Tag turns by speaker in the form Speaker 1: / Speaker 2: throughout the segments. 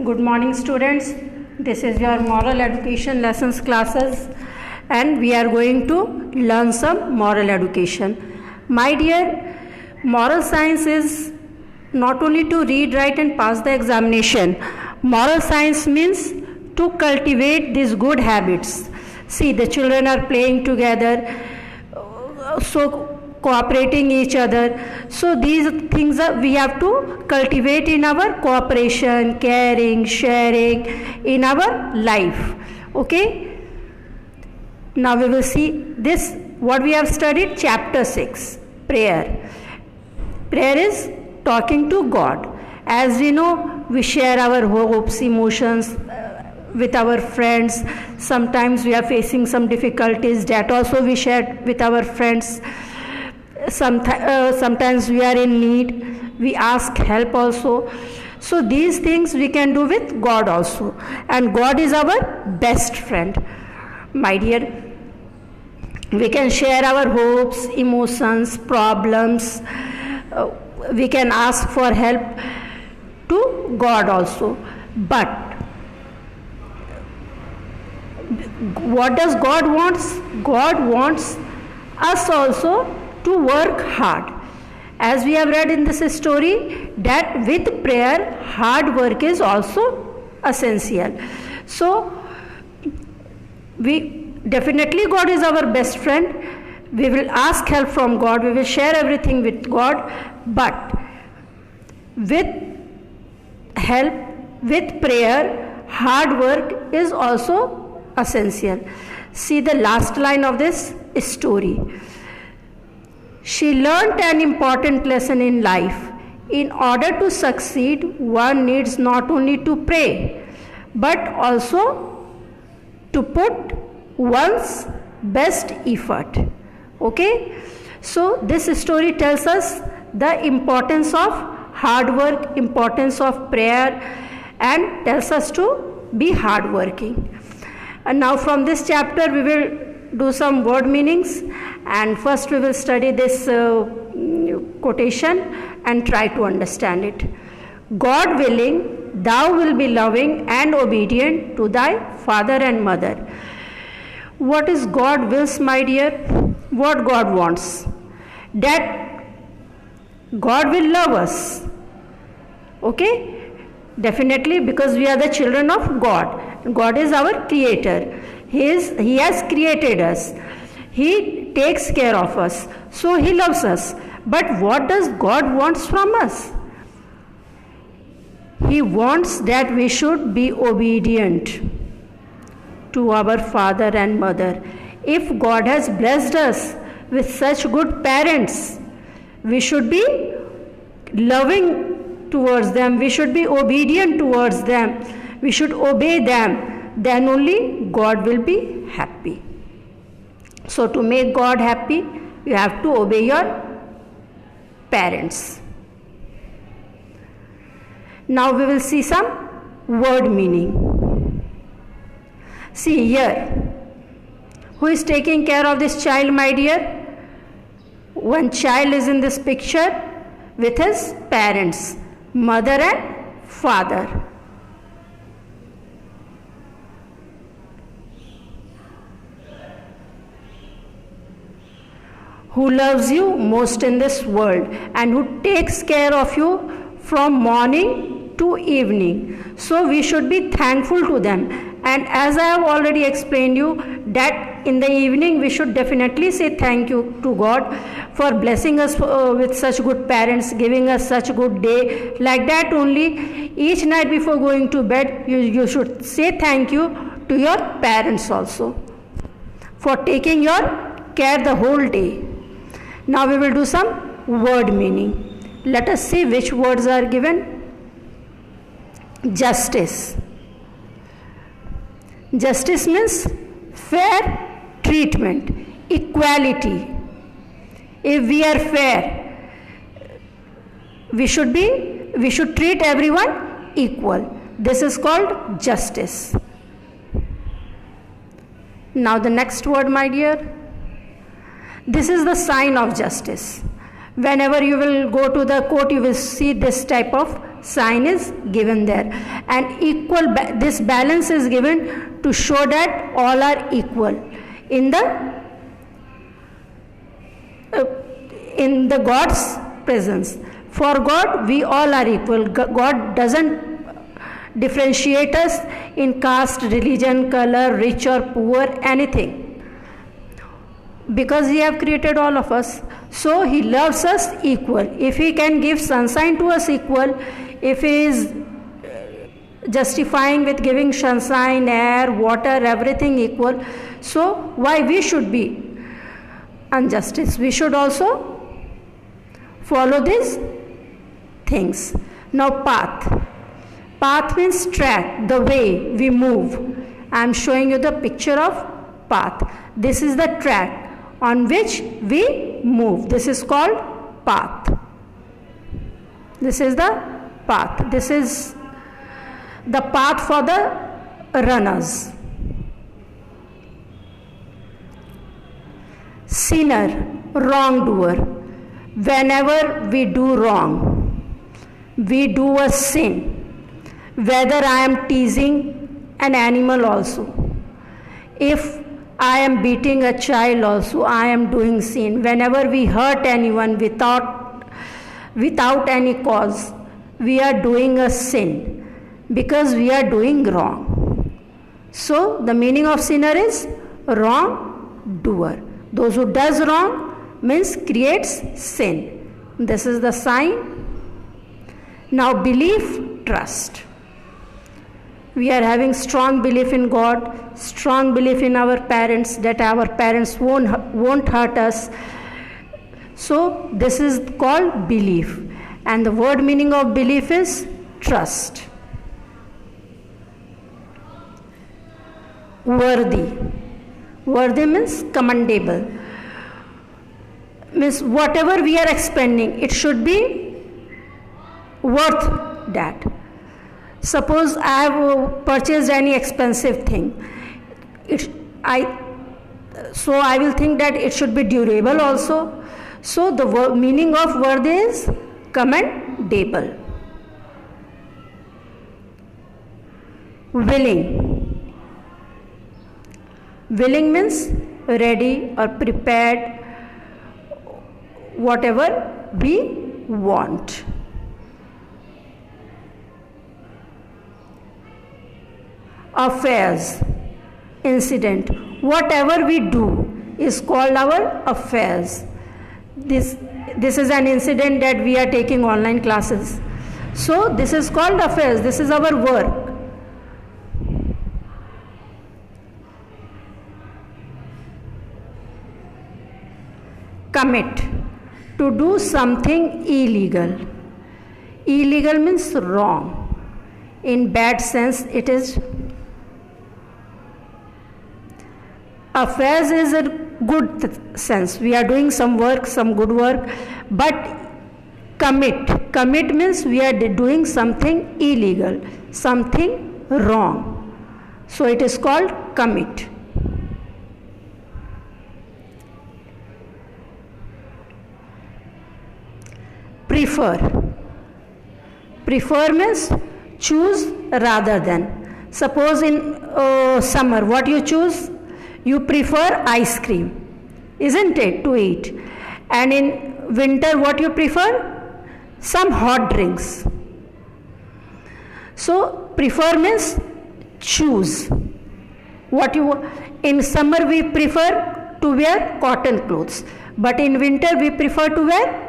Speaker 1: Good morning, students. This is your moral education lessons classes, and we are going to learn some moral education. My dear, moral science is not only to read, write and pass the examination. Moral science means to cultivate these good habits. See, the children are playing together, so cooperating each other. So these things we have to cultivate in our cooperation, caring, sharing in our life. Okay. Now we will see this, what we have studied, chapter 6, prayer. Prayer is talking to God. As we know, we share our hopes, emotions with our friends. Sometimes we are facing some difficulties, that also we share with our friends. Sometimes we are in need, we ask help also. So these things we can do with God also, and God is our best friend. My dear, we can share our hopes, emotions, problems. We can ask for help to God also. But what does God wants? God wants us also to work hard. As we have read in this story, that with prayer, hard work is also essential. So, definitely God is our best friend. We will ask help from God. We will share everything with God. But with help, with prayer, hard work is also essential. See the last line of this story. She learnt an important lesson in life. In order to succeed, one needs not only to pray, but also to put one's best effort. Okay? So this story tells us the importance of hard work, importance of prayer, and tells us to be hardworking. And now from this chapter we will do some word meanings, and first we will study this quotation and try to understand it. God willing, thou will be loving and obedient to thy father and mother. What is God wills, my dear? What God wants? That God will love us. Okay? Definitely, because we are the children of God. God is our creator. He has created us. He takes care of us. So He loves us. But what does God wants from us? He wants that we should be obedient to our father and mother. If God has blessed us with such good parents, we should be loving towards them. We should be obedient towards them. We should obey them. Then only God will be happy. So to make God happy, you have to obey your parents. Now we will see some word meaning. See here, who is taking care of this child, my dear? One child is in this picture with his parents, mother and father. Who loves you most in this world and who takes care of you from morning to evening. So we should be thankful to them. And as I have already explained you, that in the evening we should definitely say thank you to God for blessing us with such good parents, giving us such good day. Like that only, each night before going to bed, you should say thank you to your parents also for taking your care the whole day. Now we will do some word meaning. Let us see which words are given. Justice. Justice means fair treatment, equality. If we are fair, we should treat everyone equal. This is called justice. Now the next word, my dear. This is the sign of justice. Whenever you will go to the court, you will see this type of sign is given there, and equal this balance is given to show that all are equal in the God's presence. For God, we all are equal. God doesn't differentiate us in caste, religion, color, rich or poor, anything, because He have created all of us. So He loves us equal. If He can give sunshine to us equal, if He is justifying with giving sunshine, air, water, everything equal, so why we should be injustice? We should also follow these things. Now path. Path means track, the way we move. I am showing you the picture of path. This is the track on which we move. This is called path. This is the path. This is the path for the runners. Sinner, wrongdoer. Whenever we do wrong, we do a sin. Whether I am teasing an animal also, if I am beating a child also, I am doing sin. Whenever we hurt anyone without any cause, we are doing a sin, because we are doing wrong. So the meaning of sinner is wrongdoer. Those who does wrong means creates sin. This is the sign. Now belief, trust. We are having strong belief in God, strong belief in our parents, that our parents won't hurt us. So this is called belief, and the word meaning of belief is trust. Worthy. Worthy means commendable. Means whatever we are expending, it should be worth that. Suppose I have purchased any expensive thing, so I will think that it should be durable also. So the meaning of worthy is commendable. Willing. Willing means ready or prepared, whatever we want. Affairs, incident. Whatever we do is called our affairs. This is an incident that we are taking online classes. So this is called affairs. This is our work. Commit. To do something illegal. Illegal means wrong. In bad sense, it is. Affairs is a good sense. We are doing some work, some good work. But commit. Commit means we are doing something illegal, something wrong. So it is called commit. Prefer. Prefer means choose rather than. Suppose in summer, what you choose? You prefer ice cream, isn't it, to eat? And in winter, what you prefer? Some hot drinks. So prefer means choose. In summer we prefer to wear cotton clothes, but in winter we prefer to wear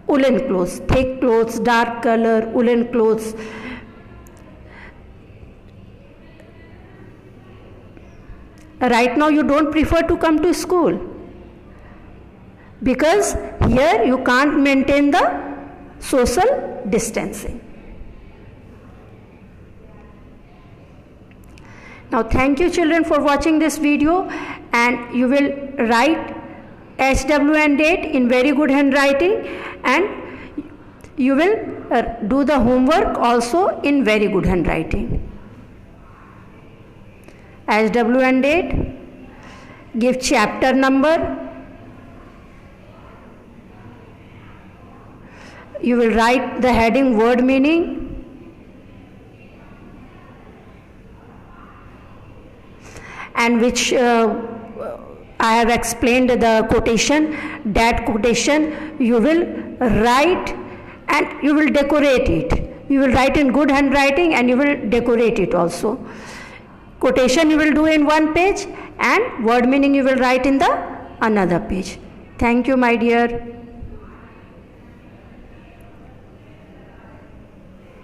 Speaker 1: woolen clothes, thick clothes, dark color, woolen clothes. Right now you don't prefer to come to school, because here you can't maintain the social distancing. Now thank you children for watching this video, and you will write HW and date in very good handwriting, and you will do the homework also in very good handwriting. HW and date, give chapter number, you will write the heading word meaning, and which I have explained the quotation. That quotation you will write and you will decorate it. You will write in good handwriting and you will decorate it also. Quotation you will do in one page and word meaning you will write in the another page. Thank you, my dear.